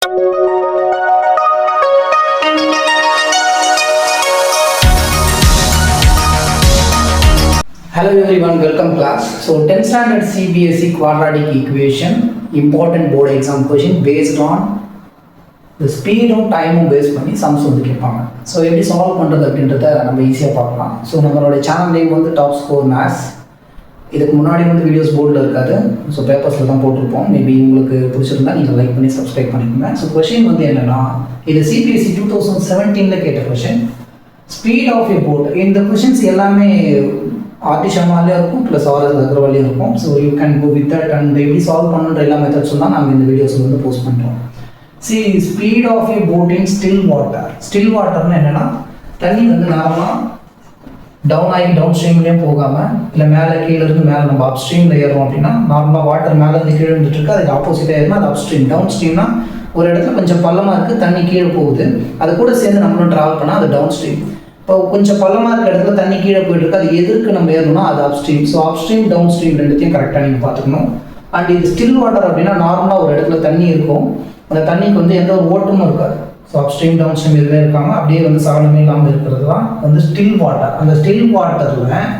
Hello everyone, welcome class. So 10th standard CBSE quadratic equation important board exam question based on the speed and time based பண்ணி sums வந்து கேட்பாங்க. So எப்படி solve பண்ணுறது அப்படின்றத நம்ம ஈஸியாக பார்க்கலாம். ஸோ நம்மளோட சேனல் நேம் வந்து டாப் ஸ்கோர் மேத்ஸ். இதுக்கு முன்னாடி வந்து வீடியோஸ் போர்டில் இருக்காது, ஸோ பேப்பர்ஸில் தான் போட்டிருப்போம். மேபி உங்களுக்கு பிடிச்சிருந்தா நீங்கள் லைக் பண்ணி சப்ஸ்கிரைப் பண்ணிக்கோங்க. ஸோ கொஷின் வந்து என்னென்னா, இது CBSE 2017 கேட்ட question, speed of a boat. இந்த கொஷின்ஸ் எல்லாமே ஆர்டிஷமாலேயும் இருக்கும் ப்ளஸ் ஆர்எஸ் அக்ரவாலியும் இருக்கும். So you can go with that and எப்படி சால்வ் பண்ணுன்ற எல்லா மெத்தட்ஸும் தான் நாங்கள் இந்த வீடியோஸில் வந்து போஸ்ட் பண்ணுறோம். சி speed of a boat in still water. Still வாட்டர்னு என்னென்னா, தண்ணி வந்து நார்மலாக டவுன் ஆகி டவுன் ஸ்ட்ரீம்லேயும் போகாமல், இல்லை மேலே கீழே இருந்து மேலே நம்ம அப் ஸ்ட்ரீமில் ஏறோம் அப்படின்னா, நார்மலாக வாட்டர் மேலே இருந்து கீழே இருந்துட்டு இருக்கு, அதுக்கு ஆப்போசிட்டாக ஏறினா அது அப் ஸ்ட்ரீம். டவுன் ஸ்ட்ரீம்னா ஒரு இடத்துல கொஞ்சம் பள்ளமாக இருக்குது, தண்ணி கீழே போகுது, அது கூட சேர்ந்து நம்மளும் ட்ராவல் பண்ணால் அது டவுன் ஸ்ட்ரீம். இப்போ கொஞ்சம் பள்ளமாக இருக்கிற இடத்துல தண்ணி கீழே போயிட்டு இருக்கு, அது எதிர்க்கு நம்ம ஏறணும்னா அது அப் ஸ்ட்ரீம். ஸோ அப் ஸ்ட்ரீம் டவுன் ஸ்ட்ரீம் ரெண்டுத்தையும் கரெக்டாக நீங்கள் பார்த்துக்கணும். அண்ட் இது ஸ்டில் வாட்டர் அப்படின்னா நார்மலாக ஒரு இடத்துல தண்ணி இருக்கும், அந்த தண்ணிக்கு வந்து எந்த ஒரு ஓட்டமும் இருக்காது. ஸோ அப் ஸ்ட்ரீம் டவுன் ஸ்ட்ரீம் எதுவுமே இருக்காங்க, அப்படியே வந்து சாலமே இல்லாமல் இருக்கிறது தான் வந்து ஸ்டில் வாட்டர். அந்த ஸ்டில் வாட்டரில்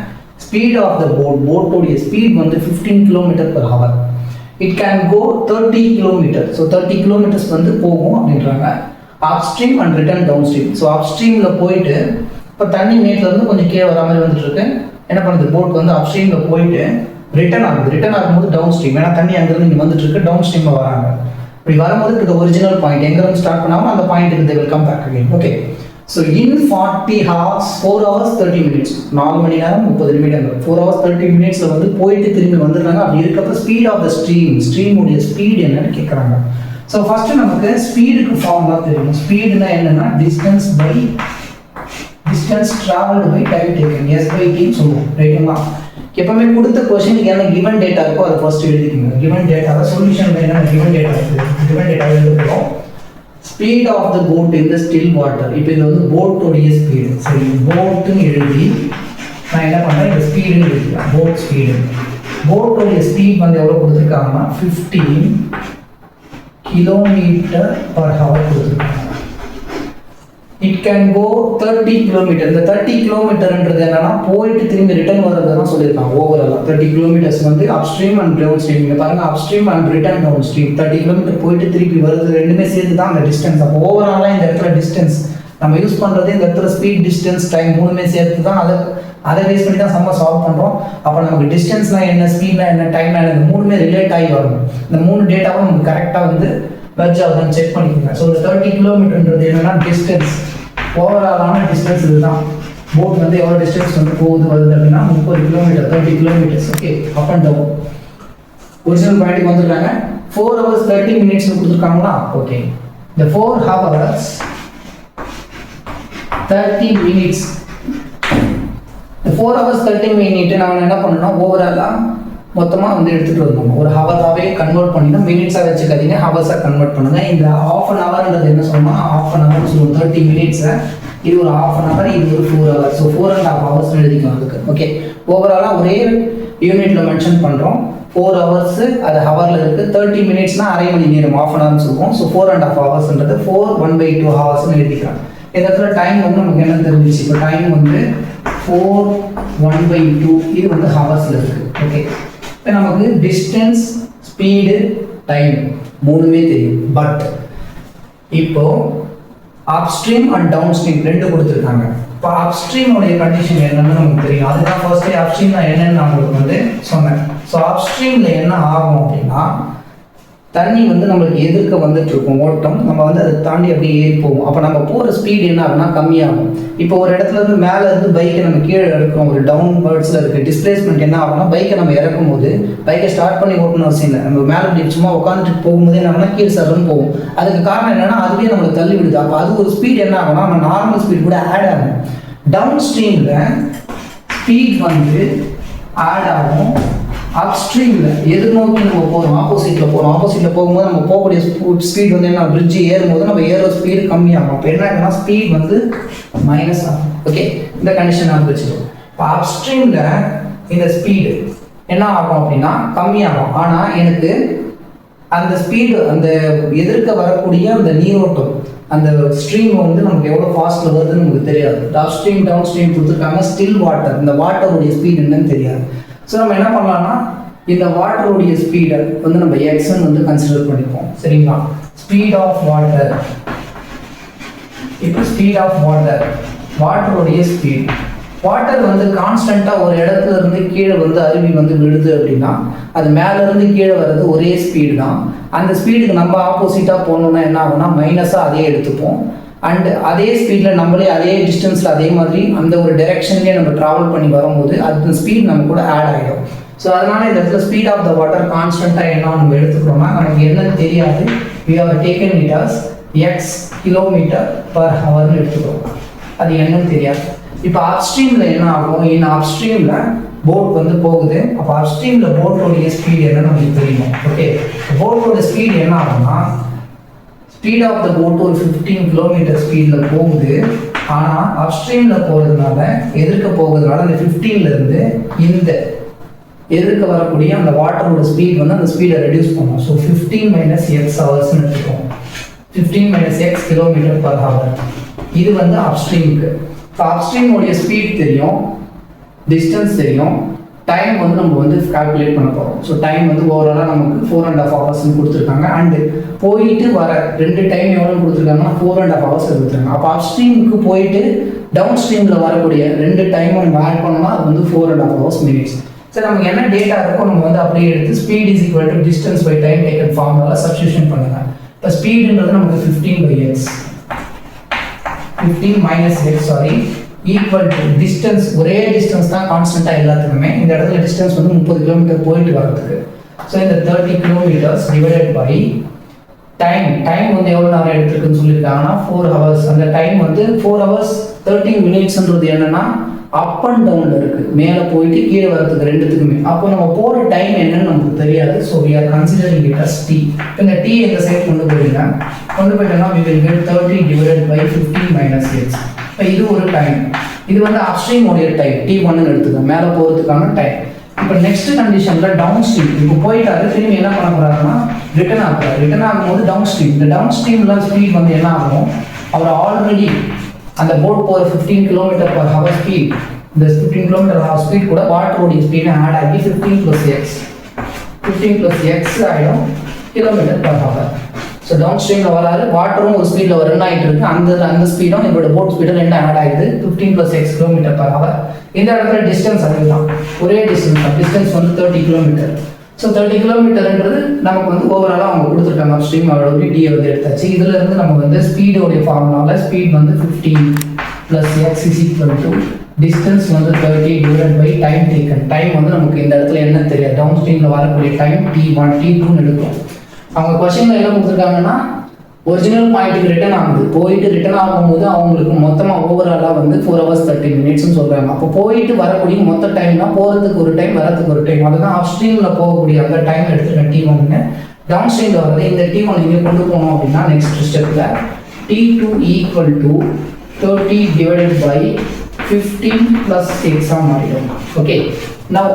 ஸ்பீட் ஆஃப் த போட்டோடைய ஸ்பீட் வந்து 15 km/h. It can go 30 km. So 30 km வந்து போகும் அப்படின்றாங்க. அப் stream and return down stream. So அப் ஸ்ட்ரீமில் போயிட்டு இப்போ தண்ணி மேட்லேருந்து கொஞ்சம் கீழே வர மாதிரி வந்துட்டு இருக்கு, என்ன பண்ணுறது, போட் வந்து அப் ஸ்ட்ரீமில் போயிட்டு ரிட்டர்ன் ஆகுது. ரிட்டர்ன் ஆகும்போது டவுன் ஸ்ட்ரீம், ஏன்னா தண்ணி அங்கேருந்து இங்கே வந்துட்டு இருக்கு, டவுன் ஸ்ட்ரீமில் வராங்க. இப்படி வரும்போது இது ஒரிஜினல் பாயிண்ட் எங்கேருந்து ஸ்டார்ட் பண்ணாமல் அந்த பாயிண்ட்டுக்கு they will come back again. Okay, so in 40 hours 4 hours 30 minutes, 4 மணி நேரம் 30 நிமிடங்கள், 4 hours 30 minutes வந்து போயிட்டு திரும்பி வந்துடுறாங்க. அப்படி இருக்கப்போ ஸ்பீட் ஆஃப் த ஸ்ட்ரீமுடைய ஸ்பீட் என்னன்னு கேட்குறாங்க. ஸோ ஃபஸ்ட்டு நமக்கு ஸ்பீடுக்கு ஃபார்முலா தெரியும். ஸ்பீடுனா என்னன்னா distance travelled by time taken, S/T சொல்லுவோம், ரைட்டுங்களா? எப்பவுமே கொடுத்த கொஸ்டினுக்கு என்ன கிவன் டேட்டா இருக்கோ அதை ஃபர்ஸ்ட் எழுதிக்கோங்க. கிவன் டேட்டாவை சொல்யூஷன் என்ன கிவன் டேட்டா இருக்குது, கிவன் டேட்டா எழுதுகிறோம். Speed of the boat in the still water. இப்போ இது வந்து போட்டோடைய ஸ்பீடு. சரி, போட்டுன்னு எழுதி நான் என்ன பண்ணுறேன், இந்த ஸ்பீடுன்னு எழுதிக்கலாம். போட் ஸ்பீடு, போட்டோடைய ஸ்பீட் வந்து எவ்வளோ கொடுத்துருக்காங்கன்னா 15 km/h கொடுத்துருக்காங்க. It can go 30 km. இந்த 30 km என்னன்னா போயிட்டு திரும்பி ரிட்டர்ன் வர்றது தான் சொல்லியிருக்காங்க. ஓவராலாக 30 km வந்து up stream and down stream. இங்கே பாருங்க, up stream and return down stream 30 km போயிட்டு திருப்பி வருது, ரெண்டுமே சேர்த்து தான் அந்த டிஸ்டன்ஸ். அப்போ ஓவராலாக இந்த இடத்துல டிஸ்டன்ஸ் நம்ம யூஸ் பண்ணுறது, இந்த இடத்துல ஸ்பீட், டிஸ்டன்ஸ், டைம் மூணுமே சேர்த்து தான் அதை பேஸ் பண்ணி தான் சம்ம சால்வ் பண்ணுறோம். அப்போ நமக்கு டிஸ்டன்ஸ்னா என்ன, ஸ்பீட்னா என்ன, டைம்னா என்ன, இந்த மூணுமே ரிலேட் ஆகி வரணும். இந்த மூணு டேட்டாவும் நமக்கு கரெக்டாக வந்து வெர்ஜ் ஆகுதுன்னு செக் பண்ணிக்கோங்க. ஸோ இந்த 30 km என்னன்னா டிஸ்டன்ஸ், ஓவராலான டிஸ்டன்ஸ் இதுதான். போட் வந்து எவ்வளோ டிஸ்டன்ஸ் வந்து போகுது வருது அப்படின்னா 30 km, 30 km. Okay, up and down. Original பாயிண்ட்டுக்கு வந்துருக்காங்க. 4 hours 30 minutes கொடுத்துருக்காங்களா? ஓகே, இந்த 4 hours 30 minutes, இந்த 4 hours 30 minutes நான் என்ன பண்ணணும், ஓவராலாக மொத்தமாக வந்து எடுத்துகிட்டு வரணும். ஒரு ஹவராகவே கன்வெர்ட் பண்ணினா மினிட்ஸாக வச்சுக்காதீங்க, ஹவர்ஸாக கன்வெர்ட் பண்ணுங்க. இந்த ½ an hourன்றது என்ன சொல்லணும், ½ an hour சொல்லுவோம். 30 minutes இது ஒரு ½ an hour, இது ஒரு 4 hours. ஸோ 4.5 hours எழுதிக்கலாம் அதுக்கு. ஓகே, ஓவராலாக ஒரே யூனிட்ல மென்ஷன் பண்ணுறோம். 4 hours அது ஹவரில் இருக்குது, 30 minutesனா அரை மணி நேரம், ½ an hour சொல்லுவோம். ஸோ 4.5 hoursன்றது 4/1/2 hours எழுதிக்கலாம். இந்த இடத்துல டைம் வந்து நமக்கு என்ன தெரிஞ்சிச்சு, இப்போ டைம் வந்து 4/1/2 இது வந்து ஹவர்ஸில் இருக்குது. ஓகே, இப்போ நமக்கு டிஸ்டன்ஸ், ஸ்பீடு, டைம் மூணுமே தெரியும். பட் இப்போ அப்ஸ்ட்ரீம் அண்ட் டவுன் ஸ்ட்ரீம் ரெண்டு கொடுத்துருக்காங்க. இப்போ அப்ஸ்ட்ரீமோடைய கண்டிஷன் என்னன்னு நமக்கு தெரியும். அதுதான் ஃபர்ஸ்ட் அப்ஸ்ட்ரீம்னா என்னன்னு நான் உங்களுக்கு வந்து சொன்னேன். ஸோ அப்ஸ்ட்ரீமில் என்ன ஆகும் அப்படின்னா, தண்ணி வந்து நம்மளுக்கு எதிர்க்க வந்துட்டு இருக்கும் ஓட்டம், நம்ம வந்து அதை தாண்டி அப்படியே ஏறி போகும். அப்போ நம்ம போகிற ஸ்பீட் என்ன ஆகும்னா கம்மியாகும். இப்போ ஒரு இடத்துல இருந்து மேலே இருந்து பைக்கை நம்ம கீழே இறக்குறோம், ஒரு டவுன் பேர்ட்ஸில் இருக்க டிஸ்பிளேஸ்மெண்ட் என்ன ஆகும்னா, பைக்கை நம்ம இறக்கும் போது பைக்கை ஸ்டார்ட் பண்ணி ஓட்டணும் அவசியம் இல்லை, நம்ம மேலே இப்படி சும்மா உட்காந்துட்டு போகும்போது என்ன கீழே சர்ன்னு போகும். அதுக்கு காரணம் என்னன்னா, அதுவே நம்மளுக்கு தள்ளி விடுது. அப்போ அது ஒரு ஸ்பீட் என்ன ஆகும்னா நம்ம நார்மல் ஸ்பீட் கூட ஆட் ஆகும். டவுன் ஸ்ட்ரீமில் ஸ்பீட் வந்து ஆட் ஆகும். அப்ஸ்ட்ரீமில் எதிர்நோக்கி நம்ம போகிறோம், ஆப்போசிட்டில் போகும்போது நம்ம போகக்கூடிய ஸ்பீட் வந்து என்ன, பிரிட்ஜ் ஏறும்போது நம்ம ஏறுற ஸ்பீடு கம்மியாகும். அப்போ என்ன ஆகும்னா ஸ்பீட் வந்து மைனஸ் ஆகும். ஓகே, இந்த கண்டிஷன் நான் வச்சுருக்கோம். இப்போ அப்ஸ்ட்ரீமில் இந்த ஸ்பீடு என்ன ஆகும் அப்படின்னா கம்மியாகும். ஆனால் எனக்கு அந்த ஸ்பீடு அந்த எதிர்க்க வரக்கூடிய அந்த நீரோட்டம் அந்த ஸ்ட்ரீம் வந்து நமக்கு எவ்வளோ ஃபாஸ்ட்டில் வருதுன்னு நமக்கு தெரியாது. அப் ஸ்ட்ரீம் டவுன் ஸ்ட்ரீம் கொடுத்துருக்காங்க. ஸ்டில் வாட்டர், இந்த வாட்டருடைய ஸ்பீட் என்னன்னு தெரியாது. ஸோ நம்ம என்ன பண்ணலாம்னா இந்த வாட்டருடைய ஸ்பீடை வந்து நம்ம எக்ஸ்ன்னு வந்து கன்சிடர் பண்ணிப்போம். சரிங்களா? ஸ்பீட் ஆஃப் வாட்டர், இப்போ ஸ்பீட் ஆஃப் வாட்டர், வாட்டருடைய ஸ்பீட். வாட்டர் வந்து கான்ஸ்டண்ட்டாக ஒரு இடத்துல இருந்து கீழே வந்து அருவி வந்து விழுது அப்படின்னா அது மேலேருந்து கீழே வர்றது ஒரே ஸ்பீடு தான். அந்த ஸ்பீடுக்கு நம்ம ஆப்போசிட்டாக போகணுன்னா என்ன ஆகும்னா மைனஸாக அதே எடுத்துப்போம். அண்ட் அதே ஸ்பீடில் நம்மளே அதே டிஸ்டன்ஸில் அதே மாதிரி அந்த ஒரு டைரெக்ஷன்லேயே நம்ம ட்ராவல் பண்ணி வரும்போது அந்த ஸ்பீட் நம்ம கூட ஆட் ஆகிடும். ஸோ அதனால் இந்த இடத்துல ஸ்பீட் ஆஃப் த வாட்டர் கான்ஸ்டண்ட்டாக என்ன நம்ம எடுத்துக்கிறோம்னா நமக்கு என்னன்னு தெரியாது. we have taken it as x km/h எடுத்துக்கிறோம். அது என்னன்னு தெரியாது. இப்போ அப்ஸ்ட்ரீமில் என்ன ஆகும், இன்னும் அப்ஸ்ட்ரீமில் போட் வந்து போகுது. அப்போ அப்ஸ்ட்ரீமில் போட்டோடைய ஸ்பீட் என்னன்னு நமக்கு தெரியும். ஓகே, போட்டோட ஸ்பீட் என்ன ஆகும்னா ஸ்பீட் ஆஃப் த போட் ஒரு 15 km ஸ்பீடில் போகுது. ஆனால் அப்ஸ்ட்ரீமில் போகிறதுனால எதிர்க்க போகிறதுனால அந்த 15லேருந்து இந்த எதிர்க்க வரக்கூடிய அந்த வாட்டரோட ஸ்பீட் வந்து அந்த ஸ்பீடை ரெடியூஸ் பண்ணும். So 15 - x ஹவர்ஸ்ன்னு எடுத்துக்கோம். 15 - x km/h. இது வந்து அப்ஸ்ட்ரீமுக்கு. இப்போ அப்ஸ்ட்ரீமோடைய ஸ்பீட் தெரியும், டிஸ்டன்ஸ் தெரியும், டைம் வந்து நம்ம வந்து கால்குலேட் பண்ண போகிறோம். ஸோ டைம் வந்து ஓவராலாக நமக்கு 4.5 hours கொடுத்துருக்காங்க. அண்டு போயிட்டு வர ரெண்டு டைம் எவ்வளோ கொடுத்துருக்காங்கன்னா 4.5 hours கொடுத்துருக்காங்க. அப்போ அப்ஸ்ட்ரீமுக்கு போயிட்டு டவுன் ஸ்ட்ரீமில் வரக்கூடிய ரெண்டு டைமும் நம்ம ஆட் பண்ணோம்னா அது வந்து 4.5 hours minutes. சரி, நமக்கு என்ன டேட்டா இருக்கோ நம்ம வந்து அப்படியே எடுத்து speed is equal to distance by time taken formula substitution பண்ணுங்க. இப்போ ஸ்பீடுன்றது நமக்கு 15/x, 15 - x equal to distance. ஒரே டிஸ்டன்ஸ் தான் கான்ஸ்டன்ட்டாக எல்லாத்துக்குமே. இந்த இடத்துல டிஸ்டன்ஸ் வந்து 30 km போயிட்டு வரதுக்கு. ஸோ இந்த 30 km டிவைடட் பை டைம் வந்து எவ்வளோ நேரம் எடுத்துருக்குன்னு சொல்லியிருக்காங்கன்னா 4 hours. அந்த டைம் வந்து 4 hours 13 minutesன்றது என்னன்னா அப் அண்ட் டவுனில் இருக்குது, மேலே போயிட்டு கீழே வரதுக்கு ரெண்டுத்துக்குமே. அப்போ நம்ம போகிற டைம் என்னன்னு நமக்கு தெரியாது. So we are considering it as t. இந்த t எந்த சைட் கொண்டு போயிட்டோம்னா we will get 30 divided by 15 - x. இப்போ இது ஒரு டைம். இது வந்து அப்ஸ்ட்ரீம் உடைய டைம் t1ன்னு எடுத்துக்கோங்க, மேலே போகிறதுக்கான டைம். இப்போ நெக்ஸ்ட் கண்டிஷனில் டவுன் ஸ்ட்ரீம். இப்போ போயிட்டாரு, திரும்பி என்ன பண்ண போகிறாருன்னா ரிட்டர்ன் ஆகுறாரு. ரிட்டர்ன் ஆகும்போது டவுன் ஸ்ட்ரீம், இந்த டவுன் ஸ்ட்ரீம்ல ஸ்பீட் வந்து என்ன ஆகும், அவர் ஆல்ரெடி அந்த போட் போகிற 15 km/h ஸ்பீட், இந்த 15 km/h ஸ்பீட் கூட வாட்டரோடைய ஸ்பீடை ஆட் ஆகி 15 + x ஆகிடும் km/h. ஸோ டவுன் ஸ்ட்ரீமில் வராது, வாட்டரும் ஒரு ஸ்பீடில் ரன் ஆகிட்டு இருக்கு. அந்த ஸ்பீடும் இதோட போட் ஸ்பீடும் ரெண்டு ஆட் ஆகிடுது 15 + x km/h. இந்த இடத்துல டிஸ்டன்ஸ் அதுதான், ஒரே டிஸ்டன்ஸ் வந்து 30 km. ஸோ 30 kmன்றது நமக்கு வந்து ஓவராலாக அவங்க கொடுத்துருக்காங்க. அப்ஸ்ட்ரீம் அவரோட டி வந்து எடுத்தாச்சு. இதுல இருந்து நம்ம வந்து ஸ்பீடோடைய ஃபார்முலாவில் ஸ்பீட் வந்து 15 + x = டிஸ்டன்ஸ் வந்து 30 divided by time taken. Time வந்து நமக்கு இந்த இடத்துல என்ன தெரியாது, டவுன் ஸ்ட்ரீமில் வரக்கூடிய டைம் t1 t2ன்னு எடுக்கும். அவங்க கொஸ்டினில் என்ன கொடுத்துருக்காங்கன்னா ஒரிஜினல் பாயிண்ட்டுக்கு ரிட்டர்ன் ஆகுது. போயிட்டு ரிட்டர்ன் ஆகும்போது அவங்களுக்கு மொத்தமாக ஓவராலாக வந்து 4 hours 30 minutesன்னு சொல்கிறாங்க. அப்போ போயிட்டு வரக்கூடிய மொத்த டைம்னா போகிறதுக்கு ஒரு டைம், வரதுக்கு ஒரு டைம். அதுதான் அப் ஸ்ட்ரீமில் போகக்கூடிய அந்த டைம் எடுத்துருக்கேன் t1ன்னு. டவுன் ஸ்ட்ரீமில் வரது இந்த t1 இங்கே கொண்டு போனோம் அப்படின்னா நெக்ஸ்ட் ஸ்டெப்பில் t2 = 30 டிவைடட் பை 15 + x மாறிடும். ஓகே, நான்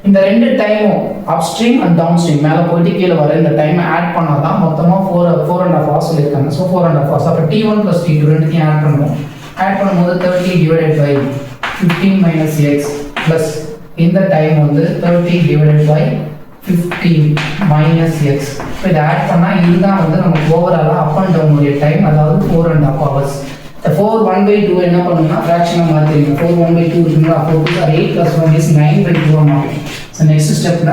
இந்த ரெண்டு டைமும் அப்ஸ்ட்ரீம் அண்ட் டவுன் ஸ்ட்ரீம் மேலே போயிட்டு கீழே வர இந்த டைமை ஆட் பண்ணால் தான் மொத்தமாக 4.5 hours சொல்லியிருக்காங்க. So 4.5 hours. அப்போ t1 + t2 ரெண்டுத்தையும் ஆட் பண்ணுவோம். ஆட் பண்ணும்போது 30 டிவைடட் பை 15 - x ப்ளஸ் இந்த டைம் வந்து 30 டிவைடட் பை 15 - x. இப்போ இதை ஆட் பண்ணால் இதுதான் வந்து நமக்கு ஓவராலாக அப் அண்ட் டவுனுடைய டைம், அதாவது 4.5 hours. 4 1/2 என்ன பண்ணுன்னா ஃப்ராக்ஷனாக மாற்றிடுங்க. 4 1/2 இருக்குங்களா, 4 8 + 1 is 9/2 மாறும். ஸோ நெக்ஸ்ட் ஸ்டெப்ல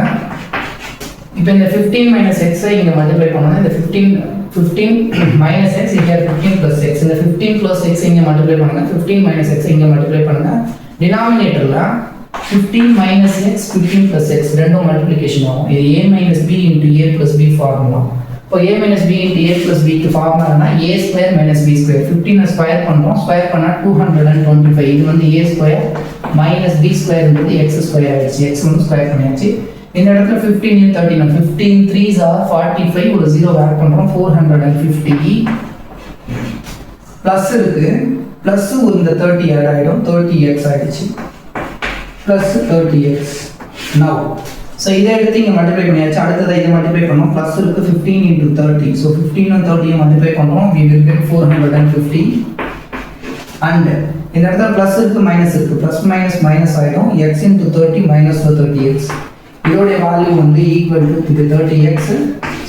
இப்போ இந்த 15 - x இங்கே மல்டிப்ளை பண்ணோம்னா இந்த 15 - x இங்கே 15 + x, இந்த 15 + x இங்கே மல்டிப்ளை பண்ணுங்க, 15 - x இங்கே மல்டிப்ளை பண்ணுங்க. டினாமினேட்டரில் 15 - x 15 + x ரெண்டும் மல்டிப்ளிகேஷன் ஆகும். இது a - b × a + b formula. இப்போ a - b × a + b க்கு ஃபார்முலானா a² - b². 15 ஸ்கொயர் பண்ணுறோம், ஸ்கொயர் பண்ணால் 225. இது வந்து a² - b²ன்றது x² ஆயிடுச்சு. x வந்து ஸ்கொயர் பண்ணியாச்சு. இந்த இடத்துல 15 13 15 3s are 45. ஒரு 0 ஆட் பண்ணுறோம், 450 ப்ளஸ் இருக்கு, ப்ளஸ் இந்த 30 ஆட் ஆகிடும், 30x ஆயிடுச்சு ப்ளஸ் 30x. நவ் ஸோ இதை எடுத்து இங்கே மல்டிப்ளை பண்ணியாச்சு. அடுத்ததை இதை மல்டிப்ளை பண்ணோம். ப்ளஸ் இருக்குது 15 into 30. ஸோ 15 and 30 மல்டிப்ளை பண்ணுறோம். we will get 450. அண்ட் இந்த இடத்துல ப்ளஸ் இருக்குது மைனஸ் இருக்குது. ப்ளஸ் மைனஸ் மைனஸ் ஆகிடும். X into 30 minus 30x. இதோடைய வேல்யூ வந்து ஈக்குவல் டு இது 30x.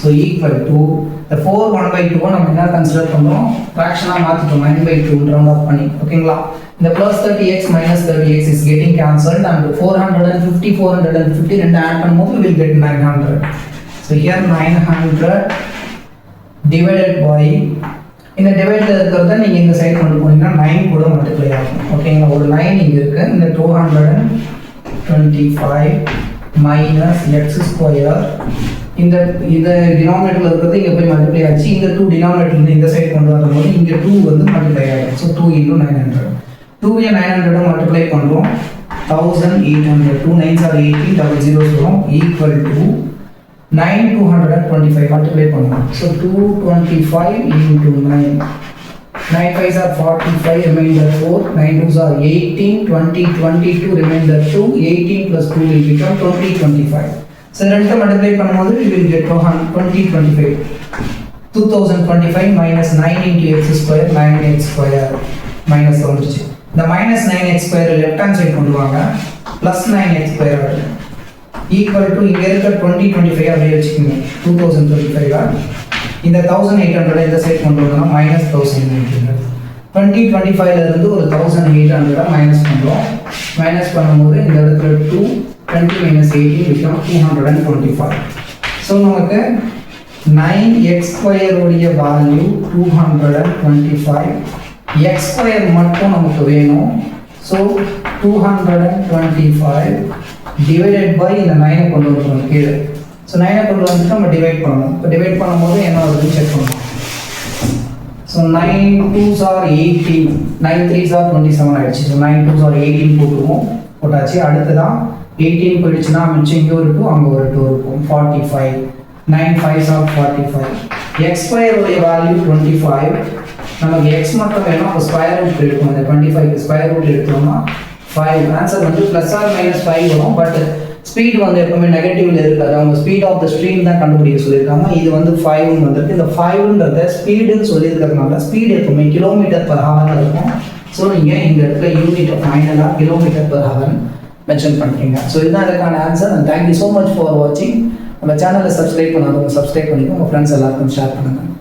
ஸோ ஈக்குவல் டு இந்த 4 1/2 நம்ம என்ன கன்சிடர் பண்ணுறோம், ஃப்ராக்ஷனாக மாற்றிட்டோம் 9/2 ரவுண்ட் ஆஃப் பண்ணி. ஓகேங்களா? இந்த plus 30x minus 30x is getting cancelled and 450 ரெண்டு ஆட் பண்ணும்போது will get 900. So here 900 divided by இந்த டிவைடில் இருக்கிறத நீங்கள் இந்த சைடு கொண்டு போனீங்கன்னா 9 கூட மல்டிப்ளை ஆகும். ஓகேங்களா? ஒரு 9 இங்கே இருக்குது. இந்த 225 மைனஸ் எக்ஸ் ஸ்கொயர் இந்த டினாமினேட்டரில் இருக்கிறது இங்கே போய் மல்டிப்ளை ஆச்சு. இந்த 2 டினாமினேட்டர் இந்த சைடு கொண்டு வரும்போது இங்கே 2 வந்து மல்டிப்ளை ஆகிடும். So 2 into 900. 2 900 மல்டிப்ளை பண்ணுறோம். 1800. 2 9s are 18, double zeros வரும். ஈக்குவல் டு 9,225 மல்டிப்ளை பண்ணுவோம். So 225 into 9. 9 5s are 45, remainder 4. 9 2s are 18, 20, 22, remainder 2. 18 plus 2 will become 20, 25. So ரெண்டு மல்டிப்ளை பண்ணும்போது we will get 20, 25. 2025 minus 9 into x square, 9x square minus வந்துச்சு. இந்த minus 9x square left hand side கொண்டு வாங்க. plus 9x square equal to இங்க இருக்க 20, 25 அப்படியே வச்சுக்கோங்க. 2025 இந்த 1800 இந்த சைடு கொண்டு வந்தோம்னா மைனஸ் 1800. 2025ல இருந்து ஒரு 1800 மைனஸ் பண்ணுறோம். மைனஸ் பண்ணும்போது இந்த இடத்துல 2 20 minus 18 become 225. ஸோ நமக்கு 9x square உடைய வேல்யூ 225. x square மட்டும் நமக்கு வேணும். ஸோ 225 divided by இந்த 9 கொண்டு வந்துடும் கீழே. ஸோ 9 கொண்டு வந்துட்டு நம்ம டிவைட் பண்ணணும். இப்போ டிவைட் பண்ணும்போது என்ன வருதுன்னு செக் பண்ணணும். So 9 2s are 18, 9 3s are 27 ஆயிடுச்சு. ஸோ 9 2s are 18 போட்டுருவோம். போட்டாச்சு. அடுத்ததான் 18 போயிடுச்சுன்னா மிச்சம் இங்கே ஒரு 2 அங்கே ஒரு 2 இருக்கும். 45. 9 5s are 45. x ஸ்கொயர் உடைய வேல்யூ 25. நமக்கு x மட்டும் வேணும். அப்போ ஸ்கொயர் ரூட் எடுக்கணும். இந்த 25 ஸ்கொயர் ரூட் எடுத்தோம்னா 5. ஆன்சர் வந்து ப்ளஸ் ஆர் மைனஸ் 5 வரும். பட் ஸ்பீட் வந்து எப்பவுமே நெகட்டிவ்ல இருக்காது. அவங்க ஸ்பீட் ஆஃப் த ஸ்ட்ரீம் தான் கண்டுபிடிக்க சொல்லியிருக்காங்க. இது வந்து 5 வந்துருக்கு. இந்த 5ன்றத ஸ்பீடுன்னு சொல்லியிருக்கிறதுனால ஸ்பீட் எப்பவுமே கிலோமீட்டர் பர் ஹவர்னு இருக்கும். ஸோ நீங்கள் இந்த இடத்துல யூனிட் ஆஃப் ஃபைனலாக கிலோமீட்டர் பர் ஹவர் மென்ஷன் பண்ணுறீங்க. ஸோ இதுதான் அதுக்கான answer. And thank you so much for வாட்சிங். நம்ம சேனலை சப்ஸ்கிரைப் பண்ணாதவங்க சப்ஸ்கிரைப் பண்ணிக்கோங்க. உங்கள் ஃப்ரெண்ட்ஸ் எல்லாருக்கும் ஷேர் பண்ணுங்கள்.